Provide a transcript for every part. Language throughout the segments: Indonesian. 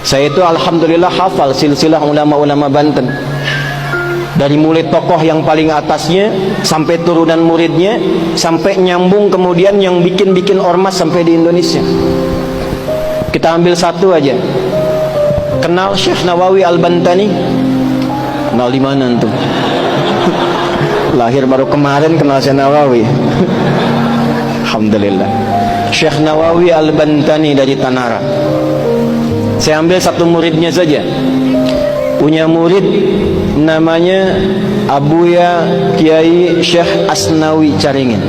Saya itu alhamdulillah hafal silsilah ulama-ulama Banten, dari mulai tokoh yang paling atasnya sampai turunan muridnya, sampai nyambung kemudian yang bikin ormas sampai di Indonesia. Kita ambil satu aja. Kenal Syekh Nawawi Al-Bantani? Kenal di mana antum? Lahir baru kemarin kenal Syekh Nawawi. Alhamdulillah. Syekh Nawawi Al-Bantani dari Tanara. Saya ambil satu muridnya saja. Punya murid namanya Abuya Kiai Syekh Asnawi Caringin.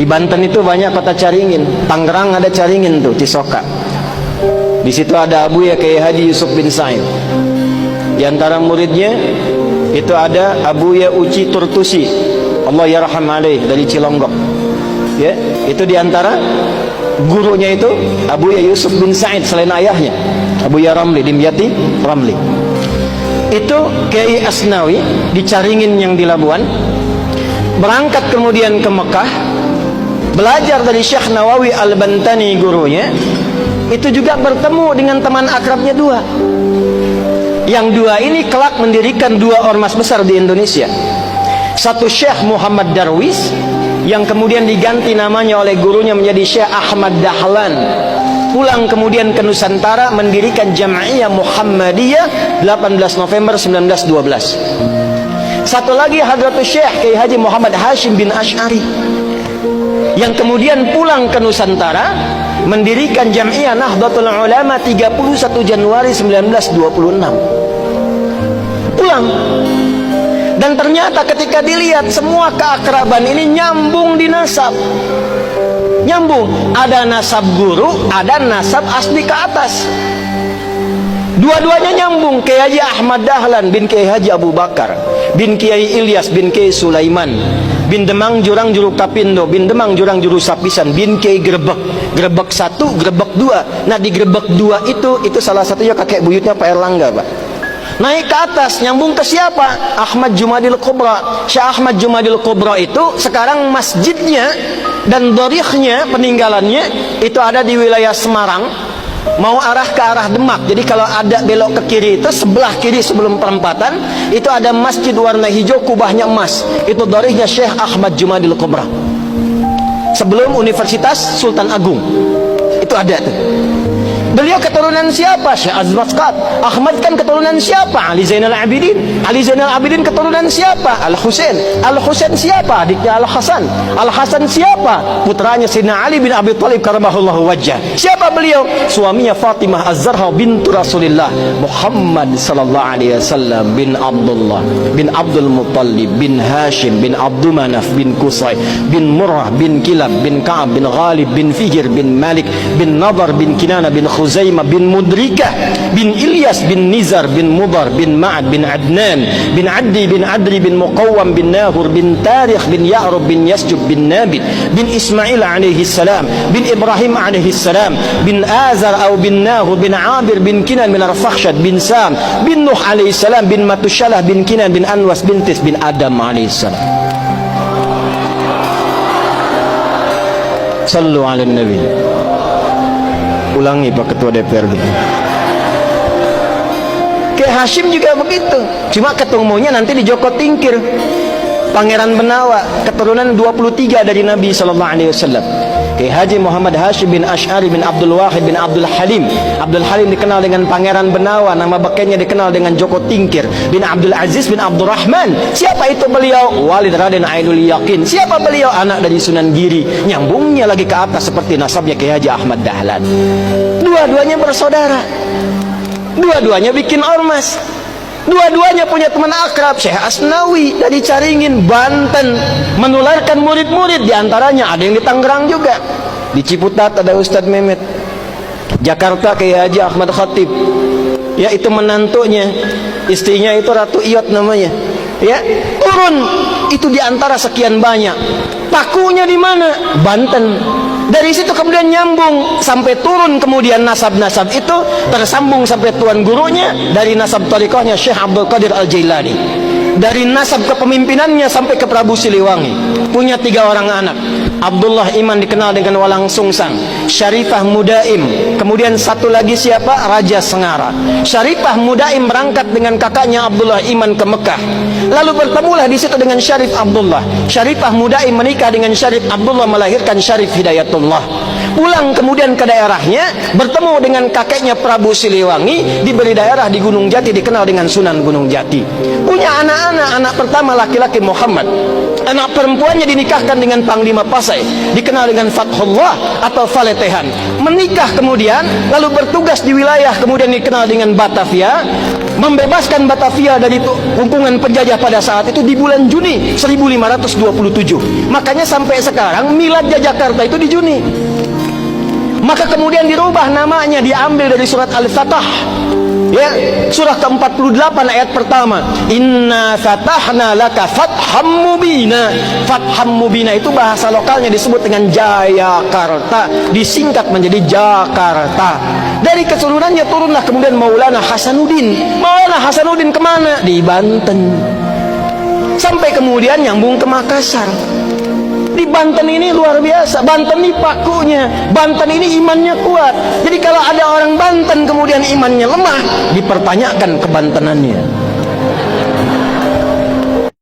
Di Banten itu banyak kota Caringin. Tangerang ada Caringin tuh, Cisoka. Di situ ada Abuya Kiai Haji Yusuf bin Said. Di antara muridnya itu ada Abuya Uci Turtusi, Allah yarham alaih, dari Cilonggok. Ya, itu di antara gurunya itu Abuya Yusuf bin Said selain ayahnya, Abuya Ramli, Dimyati Ramli. Itu Kiai Asnawi di Caringin yang di Labuan. Berangkat kemudian ke Mekah, belajar dari Syekh Nawawi Al-Bantani gurunya. Itu juga bertemu dengan teman akrabnya dua. Yang dua ini kelak mendirikan dua ormas besar di Indonesia. Satu Syekh Muhammad Darwis, yang kemudian diganti namanya oleh gurunya menjadi Syekh Ahmad Dahlan. Pulang kemudian ke Nusantara mendirikan Jam'iyah Muhammadiyah 18 November 1912. Satu lagi Hadratus Syekh Kiai Haji Muhammad Hashim bin Asy'ari, yang kemudian pulang ke Nusantara mendirikan Jam'iyah Nahdlatul Ulama 31 Januari 1926. Pulang. Dan ternyata ketika dilihat semua keakraban ini nyambung di nasab. Nyambung, ada nasab guru, ada nasab asli ke atas. Dua-duanya nyambung. Kiai Haji Ahmad Dahlan bin Kiai Haji Abu Bakar bin Kiai Ilyas bin Kiai Sulaiman bin Demang Jurang Juru Kapindo bin Demang Jurang Juru Sapisan bin Kiai Grebek. Grebek 1, Grebek 2. Nah di Grebek 2 itu salah satunya kakek buyutnya Pak Erlangga, Pak. Naik ke atas, nyambung ke siapa? Ahmad Jumadil Kubra. Syekh Ahmad Jumadil Kubra itu sekarang masjidnya dan dorikhnya, peninggalannya itu ada di wilayah Semarang, mau arah ke arah Demak. Jadi kalau ada belok ke kiri itu sebelah kiri sebelum perempatan itu ada masjid warna hijau, kubahnya emas. Itu dorikhnya Syekh Ahmad Jumadil Kubra. Sebelum Universitas Sultan Agung itu ada tuh. Beliau keturunan siapa? Syekh Azmaskat. Ahmad kan keturunan siapa? Ali Zainal Abidin. Ali Zainal Abidin keturunan siapa? Al-Husain. Al-Husain siapa? Adiknya Al-Hasan. Al-Hasan siapa? Putranya Sayyidina Ali bin Abi Thalib karamallahu wajhah. Siapa beliau? Suaminya Fatimah Az-Zahra bintu Rasulillah Muhammad sallallahu alaihi wasallam bin Abdullah bin Abdul Muttalib bin Hashim bin Abdul Manaf bin Qusay bin Murrah bin Kilab bin Ka'ab bin Ghalib bin Fihir bin Malik bin Nadar bin Kinana bin Khuzaimah bin Mudrikah bin Ilyas bin Nizar bin Mudar bin Ma'ad bin Adnan bin Addi bin Adri bin Muqawwam bin Nahur bin Tarikh bin Ya'rub bin Yasjub bin Nabit bin Ismail alaihi salam bin Ibrahim alaihi salam bin Azar atau bin Nahur bin Abir bin Kinan bin Arfakhshad bin Sam bin Nuh alaihi salam bin Matushalah bin Kinan bin Anwas bin Tis bin Adam alaihi salam. Sallu ala Nabi. Ulangi Pak Ketua DPRD. Kiai Hashim juga begitu. Cuma ketemunya nanti di Joko Tingkir. Pangeran Benawa, keturunan 23 dari Nabi sallallahu alaihi wasallam. Kiai Haji Muhammad Hashim bin Asy'ari bin Abdul Wahid bin Abdul Halim. Abdul Halim dikenal dengan Pangeran Benawa, nama bekennya dikenal dengan Joko Tingkir bin Abdul Aziz bin Abdul Rahman. Siapa itu beliau? Walid Raden Ainul Yakin. Siapa beliau? Anak dari Sunan Giri. Nyambungnya lagi ke atas seperti nasabnya Kiai Haji Ahmad Dahlan. Dua-duanya bersaudara. Dua-duanya bikin ormas. Dua-duanya punya teman akrab, Syekh Asnawi dari Caringin, Banten, menularkan murid-murid. Di antaranya ada yang di Tangerang juga. Di Ciputat ada Ustadz Mehmet. Jakarta Kiai Haji Ahmad Khatib. Ya itu menantunya. Istrinya itu Ratu Iyot namanya. Ya, turun itu di antara sekian banyak. Pakunya di mana? Banten. Dari situ kemudian nyambung sampai turun kemudian nasab-nasab itu tersambung sampai tuan gurunya dari nasab tariqahnya Syekh Abdul Qadir Al-Jailani. dari nasab kepemimpinannya sampai ke Prabu Siliwangi. Punya 3 orang anak. Abdullah Iman dikenal dengan Walang Sungsang, Syarifah Mudaim, kemudian satu lagi siapa? Raja Sengara. Syarifah Mudaim berangkat dengan kakaknya Abdullah Iman ke Mekah. Lalu bertemulah di situ dengan Syarif Abdullah. Syarifah Mudaim menikah dengan Syarif Abdullah, melahirkan Syarif Hidayatullah. Pulang kemudian ke daerahnya, bertemu dengan kakeknya Prabu Siliwangi, diberi daerah di Gunung Jati, dikenal dengan Sunan Gunung Jati. Punya anak-anak, anak pertama laki-laki Muhammad, anak perempuannya dinikahkan dengan Panglima Pasai, dikenal dengan Fathullah atau Faletehan. Menikah kemudian, lalu bertugas di wilayah kemudian dikenal dengan Batavia, membebaskan Batavia dari hubungan penjajah pada saat itu di bulan Juni 1527. Makanya sampai sekarang milad Jakarta itu di Juni. Maka kemudian dirubah namanya, diambil dari surat Al-Fatah, ya, surah ke-48 ayat pertama. Inna fatahna laka fatham mubina. Fatham mubina itu bahasa lokalnya disebut dengan Jayakarta, disingkat menjadi Jakarta. Dari keturunannya turunlah kemudian Maulana Hasanuddin. Maulana Hasanuddin kemana? Di Banten. Sampai kemudian nyambung ke Makassar. Di Banten ini luar biasa. Banten ini pakunya, Banten ini imannya kuat. Jadi kalau ada orang Banten kemudian imannya lemah, dipertanyakan kebantenannya.